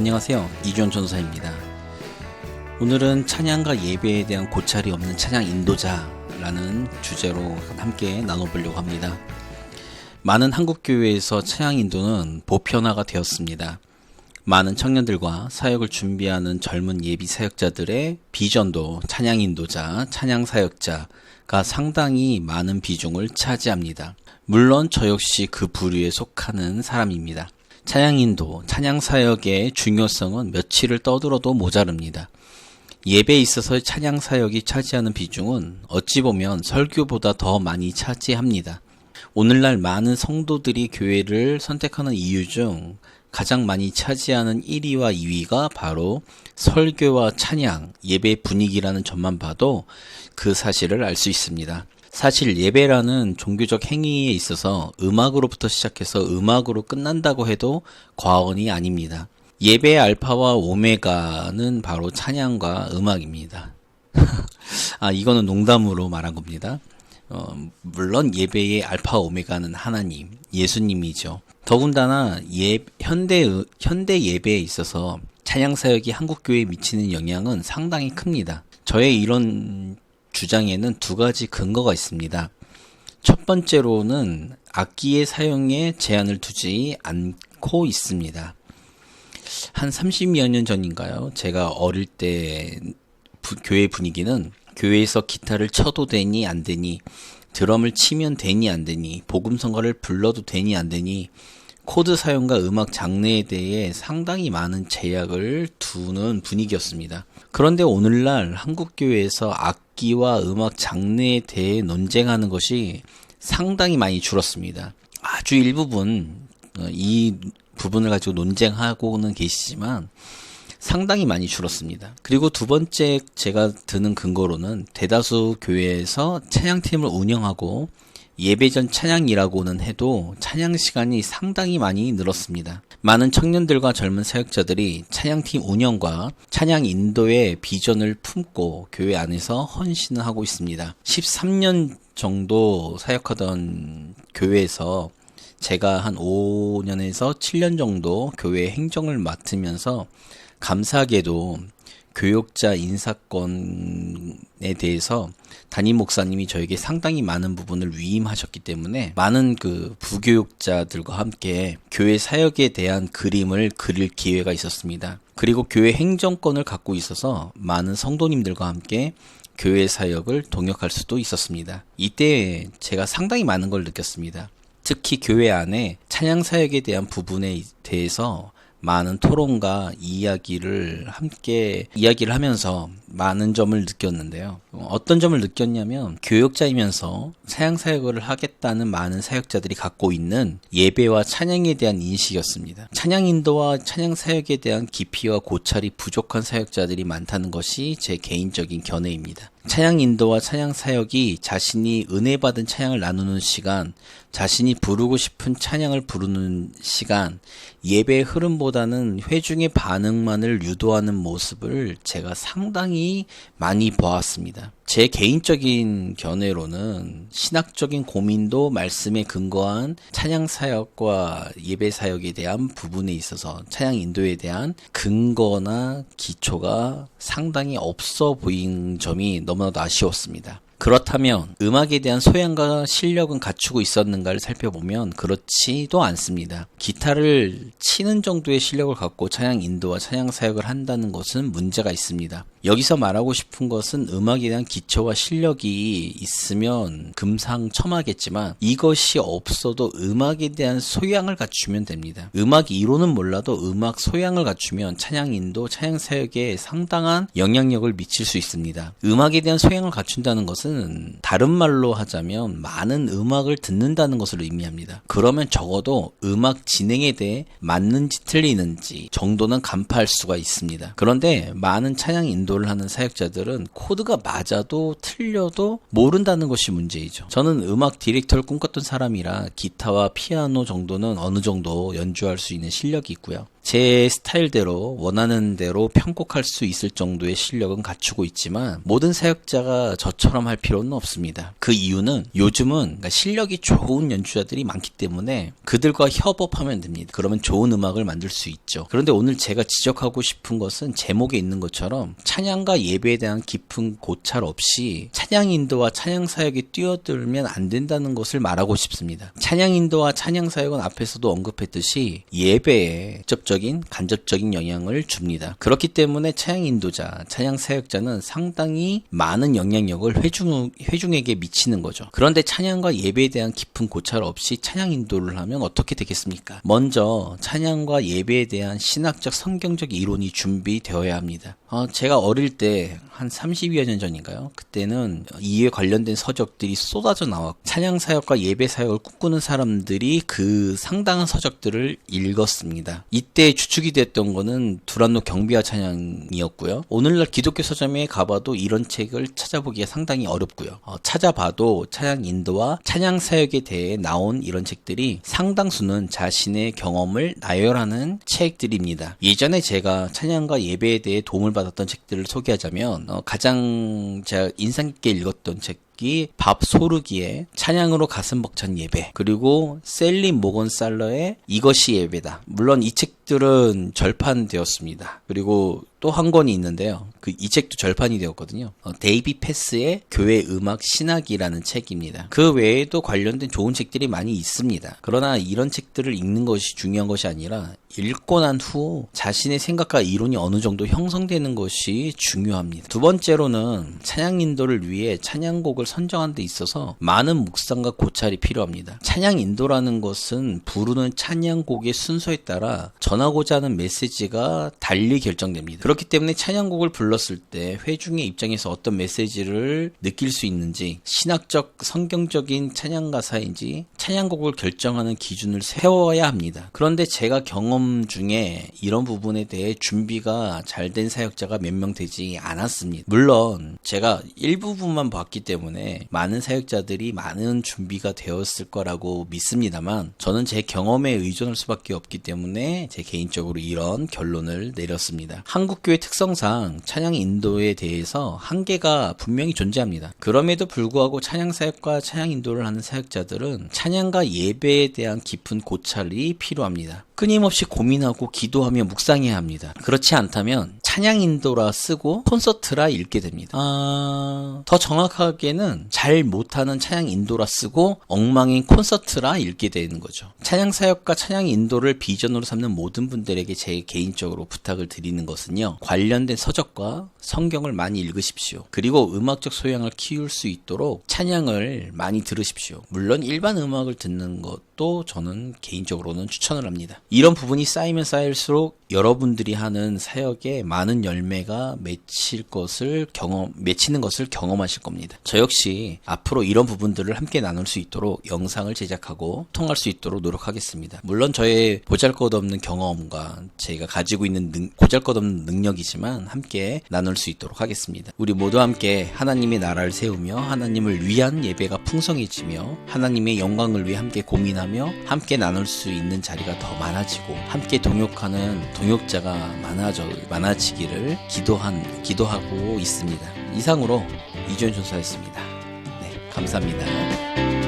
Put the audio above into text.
안녕하세요. 이주원 전도사입니다. 오늘은 찬양과 예배에 대한 고찰이 없는 찬양 인도자라는 주제로 함께 나눠보려고 합니다. 많은 한국교회에서 찬양 인도는 보편화가 되었습니다. 많은 청년들과 사역을 준비하는 젊은 예비 사역자들의 비전도 찬양 인도자, 찬양 사역자가 상당히 많은 비중을 차지합니다. 물론 저 역시 그 부류에 속하는 사람입니다. 찬양 인도, 찬양 사역의 중요성은 며칠을 떠들어도 모자릅니다. 예배에 있어서 찬양 사역이 차지하는 비중은 어찌 보면 설교보다 더 많이 차지합니다. 오늘날 많은 성도들이 교회를 선택하는 이유 중 가장 많이 차지하는 1위와 2위가 바로 설교와 찬양, 예배 분위기라는 점만 봐도 그 사실을 알 수 있습니다. 사실 예배라는 종교적 행위에 있어서 음악으로부터 시작해서 음악으로 끝난다고 해도 과언이 아닙니다. 예배의 알파와 오메가는 바로 찬양과 음악입니다. 이거는 농담으로 말한 겁니다. 물론 예배의 알파 오메가는 하나님, 예수님이죠. 더군다나 현대 예배에 있어서 찬양 사역이 한국 교회에 미치는 영향은 상당히 큽니다. 저의 이런 주장에는 두 가지 근거가 있습니다. 첫 번째로는 악기의 사용에 제한을 두지 않고 있습니다. 한 30여 년 전인가요? 제가 어릴 때 교회 분위기는 교회에서 기타를 쳐도 되니 안 되니, 드럼을 치면 되니 안 되니, 복음성가를 불러도 되니 안 되니, 코드 사용과 음악 장르에 대해 상당히 많은 제약을 두는 분위기였습니다. 그런데 오늘날 한국교회에서 악기와 음악 장르에 대해 논쟁하는 것이 상당히 많이 줄었습니다. 아주 일부분 이 부분을 가지고 논쟁하고는 계시지만 상당히 많이 줄었습니다. 그리고 두 번째 제가 드는 근거로는 대다수 교회에서 찬양팀을 운영하고 예배전 찬양이라고는 해도 찬양 시간이 상당히 많이 늘었습니다. 많은 청년들과 젊은 사역자들이 찬양팀 운영과 찬양 인도의 비전을 품고 교회 안에서 헌신을 하고 있습니다. 13년 정도 사역하던 교회에서 제가 한 5년에서 7년 정도 교회 행정을 맡으면서 감사하게도 교역자 인사권에 대해서 담임 목사님이 저에게 상당히 많은 부분을 위임하셨기 때문에 많은 부교역자들과 함께 교회 사역에 대한 그림을 그릴 기회가 있었습니다. 그리고 교회 행정권을 갖고 있어서 많은 성도님들과 함께 교회 사역을 동역할 수도 있었습니다. 이때 제가 상당히 많은 걸 느꼈습니다. 특히 교회 안에 찬양 사역에 대한 부분에 대해서 많은 토론과 이야기를 하면서 많은 점을 느꼈는데요. 어떤 점을 느꼈냐면 교역자이면서 찬양 사역을 하겠다는 많은 사역자들이 갖고 있는 예배와 찬양에 대한 인식이었습니다. 찬양 인도와 찬양 사역에 대한 깊이와 고찰이 부족한 사역자들이 많다는 것이 제 개인적인 견해입니다. 찬양 인도와 찬양 사역이 자신이 은혜 받은 찬양을 나누는 시간, 자신이 부르고 싶은 찬양을 부르는 시간, 예배의 흐름보다는 회중의 반응만을 유도하는 모습을 제가 상당히 많이 보았습니다. 제 개인적인 견해로는 신학적인 고민도 말씀에 근거한 찬양 사역과 예배 사역에 대한 부분에 있어서 찬양 인도에 대한 근거나 기초가 상당히 없어 보인 점이 너무나도 아쉬웠습니다. 그렇다면 음악에 대한 소양과 실력은 갖추고 있었는가를 살펴보면 그렇지도 않습니다. 기타를 치는 정도의 실력을 갖고 찬양 인도와 찬양 사역을 한다는 것은 문제가 있습니다. 여기서 말하고 싶은 것은 음악에 대한 기초와 실력이 있으면 금상첨화겠지만 이것이 없어도 음악에 대한 소양을 갖추면 됩니다. 음악 이론은 몰라도 음악 소양을 갖추면 찬양 인도, 찬양 사역에 상당한 영향력을 미칠 수 있습니다. 음악에 대한 소양을 갖춘다는 것은 다른 말로 하자면 많은 음악을 듣는다는 것을 의미합니다. 그러면 적어도 음악 진행에 대해 맞는지 틀리는지 정도는 간파할 수가 있습니다. 그런데 많은 찬양 인도를 하는 사역자들은 코드가 맞아도 틀려도 모른다는 것이 문제이죠. 저는 음악 디렉터를 꿈꿨던 사람이라 기타와 피아노 정도는 어느 정도 연주할 수 있는 실력이 있고요. 제 스타일대로 원하는 대로 편곡할 수 있을 정도의 실력은 갖추고 있지만 모든 사역자가 저처럼 할 필요는 없습니다. 그 이유는 요즘은 실력이 좋은 연주자들이 많기 때문에 그들과 협업하면 됩니다. 그러면 좋은 음악을 만들 수 있죠. 그런데 오늘 제가 지적하고 싶은 것은 제목에 있는 것처럼 찬양과 예배에 대한 깊은 고찰 없이 찬양 인도와 찬양 사역에 뛰어들면 안 된다는 것을 말하고 싶습니다. 찬양 인도와 찬양 사역은 앞에서도 언급했듯이 예배에 직접적인 간접적인 영향을 줍니다. 그렇기 때문에 찬양 인도자, 찬양 사역자는 상당히 많은 영향력을 회중에게 미치는 거죠. 그런데 찬양과 예배에 대한 깊은 고찰 없이 찬양 인도를 하면 어떻게 되겠습니까? 먼저 찬양과 예배에 대한 신학적 성경적 이론이 준비되어야 합니다. 제가 어릴 때 한 30여 년 전인가요? 그때는 이에 관련된 서적들이 쏟아져 나왔고 찬양 사역과 예배 사역을 꿈꾸는 사람들이 그 상당한 서적들을 읽었습니다. 이때 주축이 됐던 거는 두란노 경비와 찬양이었고요. 오늘날 기독교 서점에 가봐도 이런 책을 찾아보기가 상당히 어렵고요. 찾아봐도 찬양 인도와 찬양 사역에 대해 나온 이런 책들이 상당수는 자신의 경험을 나열하는 책들입니다. 예전에 제가 찬양과 예배에 대해 도움을 받았던 책들을 소개하자면 가장 제가 인상 깊게 읽었던 책이 밥 소르기의 찬양으로 가슴 벅찬 예배, 그리고 셀리 모건살러의 이것이 예배다. 물론 이 책들은 절판되었습니다. 그리고 또 한 권이 있는데요. 이 책도 절판이 되었거든요. 데이비 패스의 교회 음악 신학이라는 책입니다. 그 외에도 관련된 좋은 책들이 많이 있습니다. 그러나 이런 책들을 읽는 것이 중요한 것이 아니라 읽고 난 후 자신의 생각과 이론이 어느 정도 형성되는 것이 중요합니다. 두 번째로는 찬양 인도를 위해 찬양곡을 선정하는 데 있어서 많은 묵상과 고찰이 필요합니다. 찬양 인도라는 것은 부르는 찬양곡의 순서에 따라 전하고자 하는 메시지가 달리 결정됩니다. 그렇기 때문에 찬양곡을 불렀을 때 회중의 입장에서 어떤 메시지를 느낄 수 있는지, 신학적 성경적인 찬양 가사인지 찬양곡을 결정하는 기준을 세워야 합니다. 그런데 제가 경험 중에 이런 부분에 대해 준비가 잘 된 사역자가 몇 명 되지 않았습니다. 물론 제가 일부분만 봤기 때문에 많은 사역자들이 많은 준비가 되었을 거라고 믿습니다만 저는 제 경험에 의존할 수밖에 없기 때문에 제 개인적으로 이런 결론을 내렸습니다. 한국교회 특성상 찬양 인도에 대해서 한계가 분명히 존재합니다. 그럼에도 불구하고 찬양 사역과 찬양 인도를 하는 사역자들은 찬양과 예배에 대한 깊은 고찰이 필요합니다. 끊임없이 고민하고 기도하며 묵상해야 합니다. 그렇지 않다면 찬양 인도라 쓰고 콘서트라 읽게 됩니다. 더 정확하게는 잘 못하는 찬양 인도라 쓰고 엉망인 콘서트라 읽게 되는 거죠. 찬양 사역과 찬양 인도를 비전으로 삼는 모든 분들에게 제 개인적으로 부탁을 드리는 것은요, 관련된 서적과 성경을 많이 읽으십시오. 그리고 음악적 소양을 키울 수 있도록 찬양을 많이 들으십시오. 물론 일반 음악을 듣는 것도 저는 개인적으로는 추천을 합니다. 이런 부분이 쌓이면 쌓일수록 여러분들이 하는 사역에 많은 열매가 맺히는 것을 경험하실 겁니다. 저 역시 앞으로 이런 부분들을 함께 나눌 수 있도록 영상을 제작하고 통할 수 있도록 노력하겠습니다. 물론 저의 보잘것없는 경험과 제가 가지고 있는 보잘것없는 능력이지만 함께 나눌 수 있도록 하겠습니다. 우리 모두 함께 하나님의 나라를 세우며 하나님을 위한 예배가 풍성해지며 하나님의 영광을 위해 함께 고민하며 함께 나눌 수 있는 자리가 더 많아지고 함께 동역자가 많아지기를 기도하고 있습니다. 이상으로 이주연 전사였습니다. 네, 감사합니다.